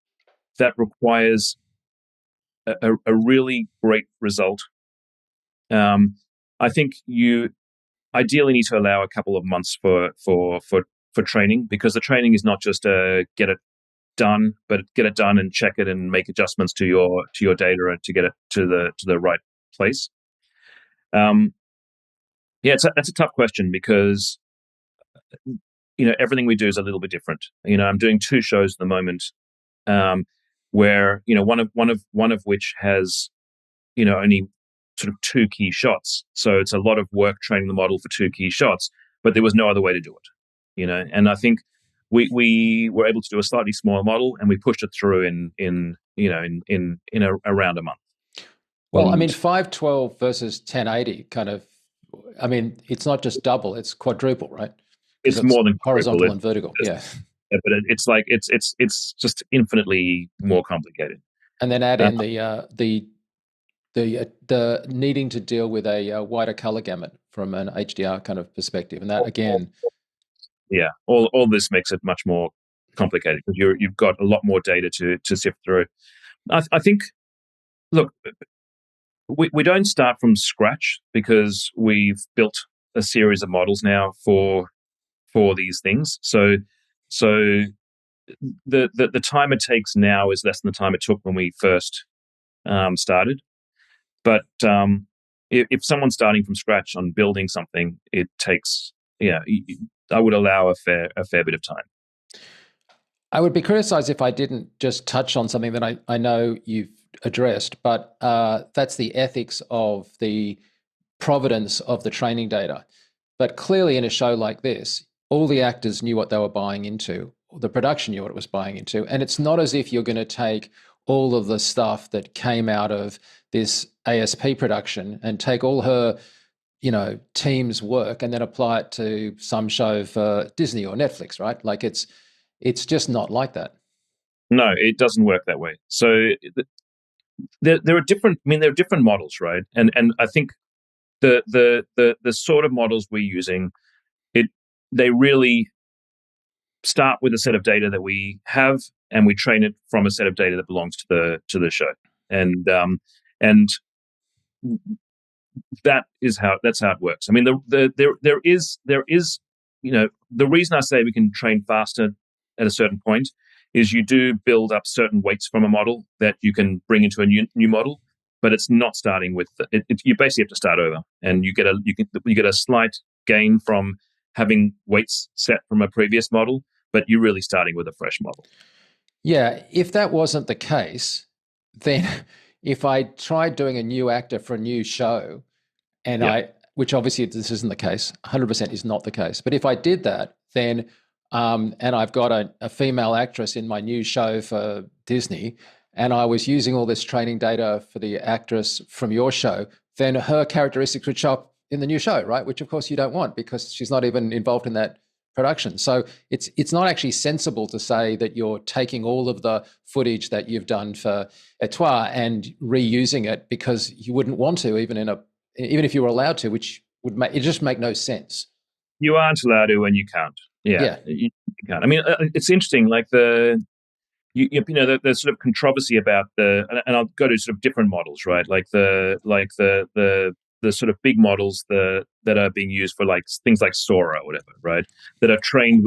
that requires a really great result, I think you ideally need to allow a couple of months for training, because the training is not just get it done, but get it done and check it and make adjustments to your data and to get it to the right place. That's a tough question because everything we do is a little bit different. I'm doing 2 shows at the moment, where one of which has only sort of 2 key shots. So it's a lot of work training the model for 2 key shots, but there was no other way to do it, And I think we were able to do a slightly smaller model, and we pushed it through in around a month. Well, I mean, 512 versus 1080 kind of, I mean, it's not just double, it's quadruple, right? It's more than horizontal and vertical. Yeah. But it's like it's just infinitely more complicated. And then add in the needing to deal with a wider color gamut from an HDR kind of perspective, and that again. Yeah, all this makes it much more complicated because you've got a lot more data to sift through. I think, look, we don't start from scratch because we've built a series of models now for these things. So the time it takes now is less than the time it took when we first started. But if someone's starting from scratch on building something, it takes, I would allow a fair bit of time. I would be criticized if I didn't just touch on something that I know you've addressed, but that's the ethics of the provenance of the training data. But clearly in a show like this, all the actors knew what they were buying into, the production knew what it was buying into, and it's not as if you're going to take all of the stuff that came out of this ASP production and take all her team's work and then apply it to some show for Disney or Netflix, right? Like it's just not like that. No, it doesn't work that way. So there are different. I mean, there are different models, right? And I think the sort of models we're using, they really start with a set of data that we have, and we train it from a set of data that belongs to the show, and that's how it works. I mean, there is the reason I say we can train faster at a certain point is you do build up certain weights from a model that you can bring into a new model, but it's not starting with you basically have to start over, and you get a slight gain from having weights set from a previous model, but you're really starting with a fresh model. Yeah, if that wasn't the case, then if I tried doing a new actor for a new show, and which obviously this isn't the case, 100% is not the case, but if I did that, then and I've got a female actress in my new show for Disney, and I was using all this training data for the actress from your show, then her characteristics would show up in the new show, right? Which of course you don't want because she's not even involved in that production. So it's not actually sensible to say that you're taking all of the footage that you've done for Etoile and reusing it because you wouldn't want to, even if you were allowed to, which would just make no sense. You aren't allowed to, and you can't. Yeah. You can't. I mean, it's interesting. Like the sort of controversy about and I'll go to sort of different models, right? Like the sort of big models that are being used for like things like Sora or whatever, right? That are trained,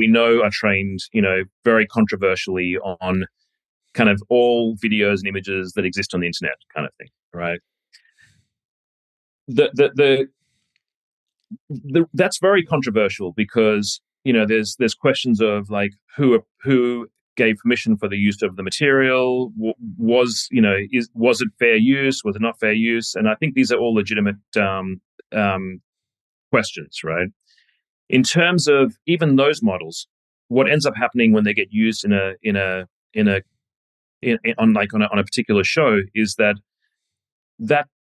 very controversially on kind of all videos and images that exist on the internet, kind of thing, right? That's very controversial because there's questions of like who gave permission for the use of the material, was it fair use, was it not fair use, and I think these are all legitimate questions, right? In terms of even those models, what ends up happening when they get used on a particular show is that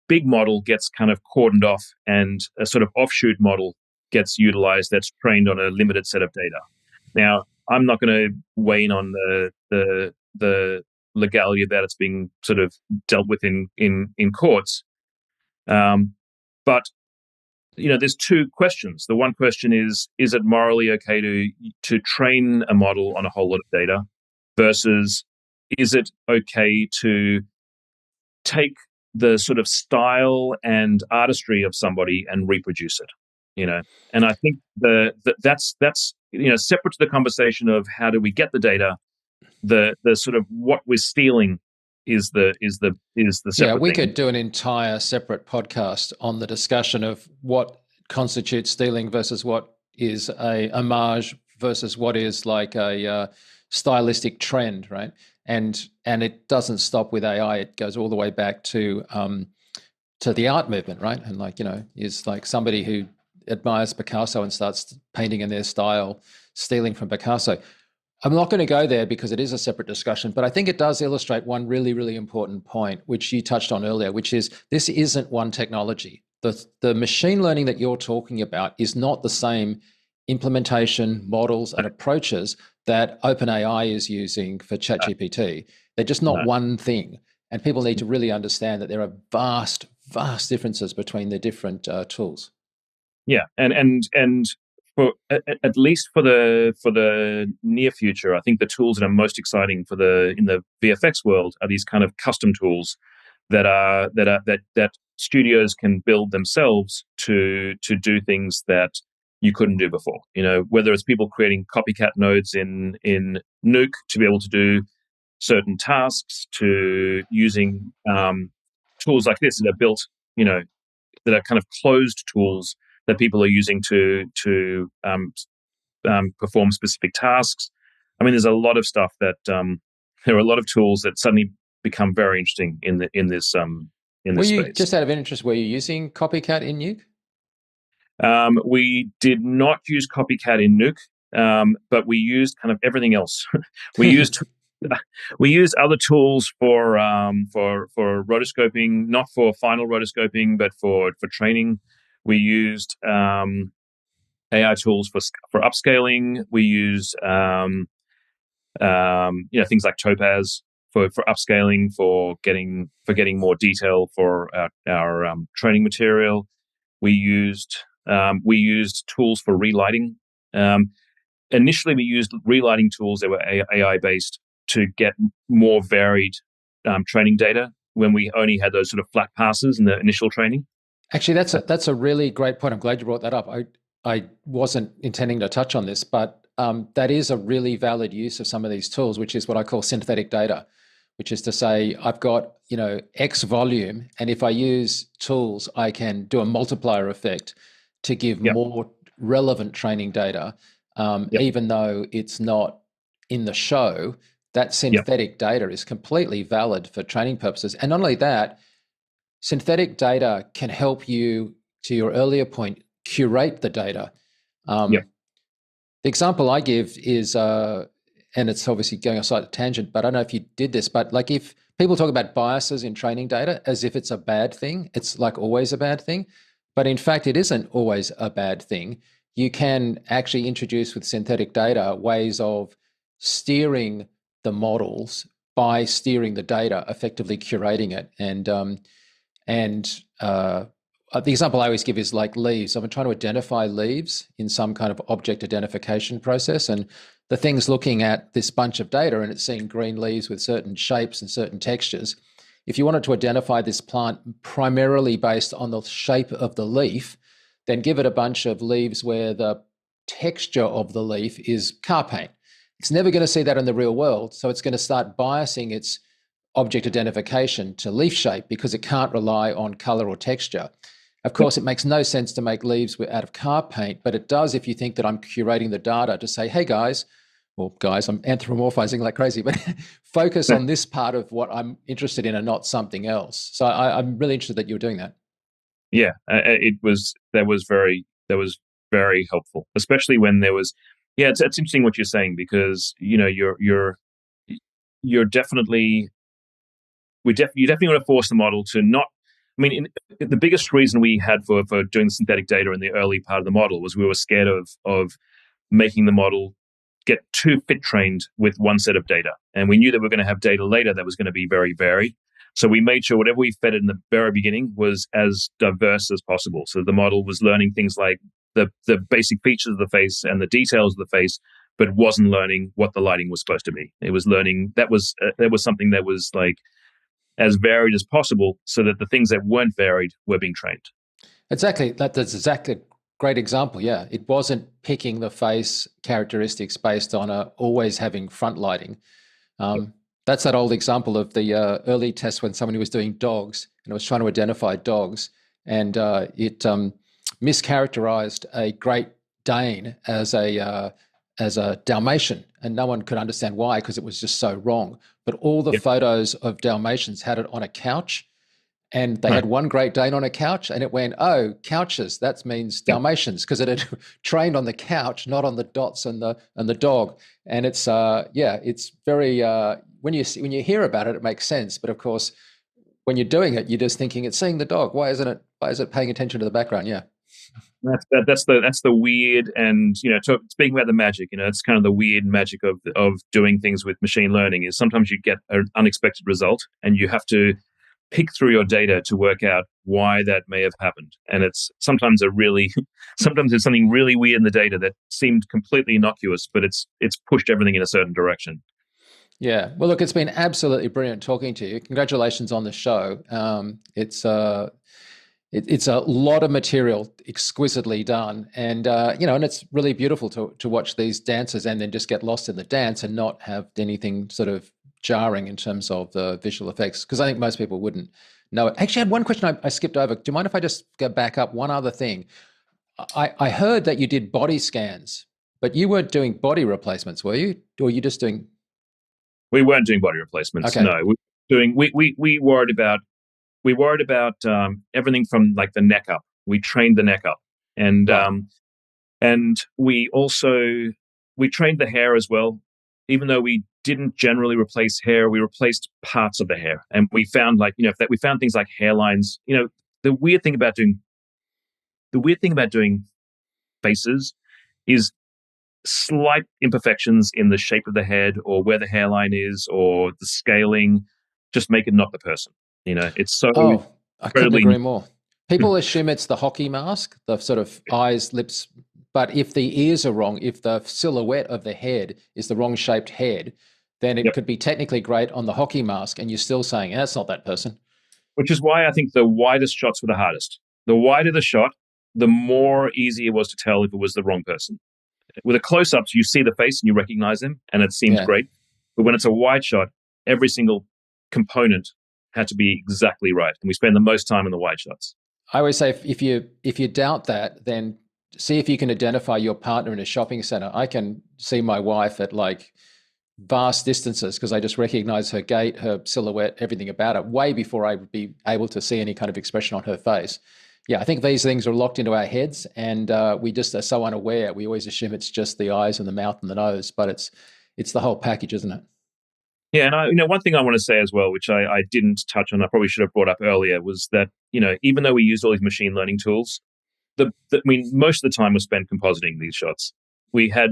big model gets kind of cordoned off, and a sort of offshoot model gets utilized that's trained on a limited set of data. Now, I'm not going to weigh in on the legality of that. It's being sort of dealt with in courts. But there's two questions. The one question is it morally okay to train a model on a whole lot of data versus is it okay to take the sort of style and artistry of somebody and reproduce it? And I think that's separate to the conversation of how do we get the data. The sort of what we're stealing is the separate yeah, we thing. could do an entire separate podcast on the discussion of what constitutes stealing versus what is a homage versus what is like a stylistic trend, right? And it doesn't stop with AI. It goes all the way back to to the art movement, right? And is like somebody who admires Picasso and starts painting in their style, stealing from Picasso. I'm not going to go there because it is a separate discussion, but I think it does illustrate one really, really important point, which you touched on earlier, which is this isn't one technology. The machine learning that you're talking about is not the same implementation, models, and approaches that OpenAI is using for ChatGPT. They're just not one thing. And people need to really understand that there are vast, vast differences between the different tools. Yeah, and for at least for the near future, I think the tools that are most exciting in the VFX world are these kind of custom tools that studios can build themselves to do things that you couldn't do before. Whether it's people creating copycat nodes in Nuke to be able to do certain tasks, to using tools like this that are built, that are kind of closed tools that people are using to perform specific tasks. I mean, there's a lot of stuff that there are a lot of tools that suddenly become very interesting in this space. Just out of interest, were you using Copycat in Nuke? We did not use Copycat in Nuke, but we used kind of everything else. We used other tools for rotoscoping, not for final rotoscoping, but for training. We used AI tools for upscaling. We used things like Topaz for upscaling, for getting more detail for our training material. We used tools for relighting. Initially, we used relighting tools that were AI based to get more varied training data when we only had those sort of flat passes in the initial training. Actually, that's a really great point. I'm glad you brought that up. I wasn't intending to touch on this, but that is a really valid use of some of these tools, which is what I call synthetic data, which is to say I've got X volume, and if I use tools, I can do a multiplier effect to give more relevant training data, even though it's not in the show. That synthetic data is completely valid for training purposes. And not only that, synthetic data can help you, to your earlier point, curate the data. The example I give is, and it's obviously going aside a tangent, but I don't know if you did this, but like if people talk about biases in training data as if it's a bad thing, it's like always a bad thing. But in fact, it isn't always a bad thing. You can actually introduce with synthetic data ways of steering the models by steering the data, effectively curating it. And the example I always give is like leaves. I'm trying to identify leaves in some kind of object identification process. And the thing's looking at this bunch of data and it's seeing green leaves with certain shapes and certain textures. If you wanted to identify this plant primarily based on the shape of the leaf, then give it a bunch of leaves where the texture of the leaf is car paint. It's never going to see that in the real world. So it's going to start biasing its object identification to leaf shape because it can't rely on color or texture. Of course, it makes no sense to make leaves out of car paint, but it does if you think that I'm curating the data to say, hey guys, I'm anthropomorphizing like crazy, but focus on this part of what I'm interested in and not something else. So I'm really interested that you're doing that. Yeah, that was very helpful, especially when there was. Yeah, it's interesting what you're saying because you definitely want to force the model to not. I mean, the biggest reason we had for doing synthetic data in the early part of the model was we were scared of making the model get too fit trained with one set of data, and we knew that we were going to have data later that was going to be very varied. So we made sure whatever we fed it in the very beginning was as diverse as possible. So the model was learning things like the basic features of the face and the details of the face, but wasn't learning what the lighting was supposed to be. It was learning that was something that was like as varied as possible, so that the things that weren't varied were being trained. Exactly. That's exactly a great example. Yeah, it wasn't picking the face characteristics based on always having front lighting. That's that old example of the early test when somebody was doing dogs and it was trying to identify dogs, and it mischaracterized a Great Dane as a Dalmatian, and no one could understand why because it was just so wrong. But all the photos of Dalmatians had it on a couch, And they had one Great Dane on a couch, and it went, oh, couches. That means Dalmatians, because it had trained on the couch, not on the dots and the dog. And it's it's very when you hear about it, it makes sense. But of course, when you're doing it, you're just thinking it's seeing the dog. Why is it paying attention to the background? Yeah. That's the weird, and speaking about the magic, it's kind of the weird magic of doing things with machine learning is sometimes you get an unexpected result, and you have to pick through your data to work out why that may have happened. And it's sometimes sometimes there's something really weird in the data that seemed completely innocuous, but it's pushed everything in a certain direction. Yeah. Well, look, it's been absolutely brilliant talking to you. Congratulations on the show. It's a lot of material, exquisitely done, and and it's really beautiful to watch these dancers and then just get lost in the dance and not have anything sort of jarring in terms of the visual effects, because I think most people wouldn't know it. Actually, I had one question I skipped over. Do you mind if I just go back up one other thing? I heard that you did body scans, but you weren't doing body replacements, were you? Or were you just doing? We weren't doing body replacements. Okay. No, we worried about everything from like the neck up. We trained the neck up, and we trained the hair as well. Even though we didn't generally replace hair, we replaced parts of the hair, and we found we found things like hairlines. The weird thing about doing faces is slight imperfections in the shape of the head or where the hairline is or the scaling just make it not the person. It's so. Oh, I couldn't agree more. People assume it's the hockey mask, the sort of eyes, lips. But if the ears are wrong, if the silhouette of the head is the wrong shaped head, then it could be technically great on the hockey mask, and you're still saying, that's not that person. Which is why I think the widest shots were the hardest. The wider the shot, the more easy it was to tell if it was the wrong person. With the close-ups, you see the face and you recognize them, and it seems great. But when it's a wide shot, every single component had to be exactly right, and we spend the most time in the wide shots. I always say, if you doubt that, then see if you can identify your partner in a shopping center. I can see my wife at like vast distances because I just recognize her gait, her silhouette, everything about it, way before I would be able to see any kind of expression on her face. Yeah, I think these things are locked into our heads, and we just are so unaware. We always assume it's just the eyes and the mouth and the nose, but it's the whole package, isn't it? Yeah, and one thing I want to say as well, which I didn't touch on, I probably should have brought up earlier, was that even though we used all these machine learning tools, most of the time was spent compositing these shots. We had,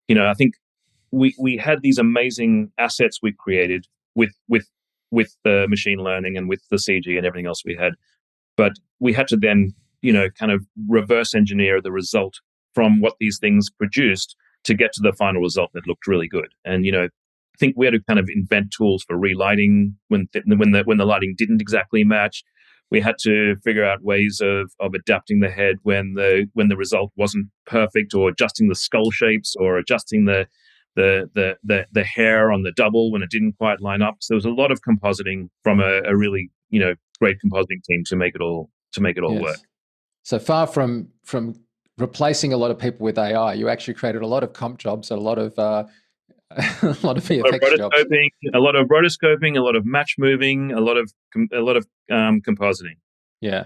I think we had these amazing assets we created with the machine learning and with the CG and everything else we had, but we had to then kind of reverse engineer the result from what these things produced to get to the final result that looked really good. And I think we had to kind of invent tools for relighting when the lighting didn't exactly match. We had to figure out ways of adapting the head when the result wasn't perfect, or adjusting the skull shapes, or adjusting the hair on the double when it didn't quite line up. So there was a lot of compositing from a really great compositing team to make it all work. So far from replacing a lot of people with AI, you actually created a lot of comp jobs and a lot of VFX jobs. A lot of rotoscoping, a lot of match moving, a lot of compositing. Yeah.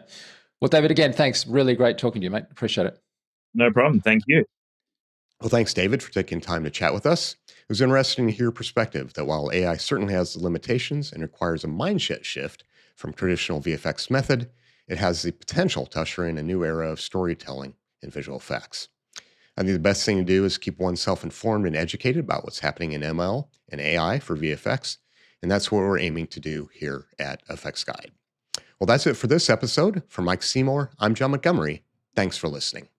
Well, David, again, thanks. Really great talking to you, mate. Appreciate it. No problem. Thank you. Well, thanks, David, for taking time to chat with us. It was interesting to hear your perspective that while AI certainly has the limitations and requires a mindset shift from traditional VFX method, it has the potential to usher in a new era of storytelling in visual effects. I think the best thing to do is keep oneself informed and educated about what's happening in ML and AI for VFX, and that's what we're aiming to do here at FX Guide. Well, that's it for this episode. For Mike Seymour, I'm John Montgomery. Thanks for listening.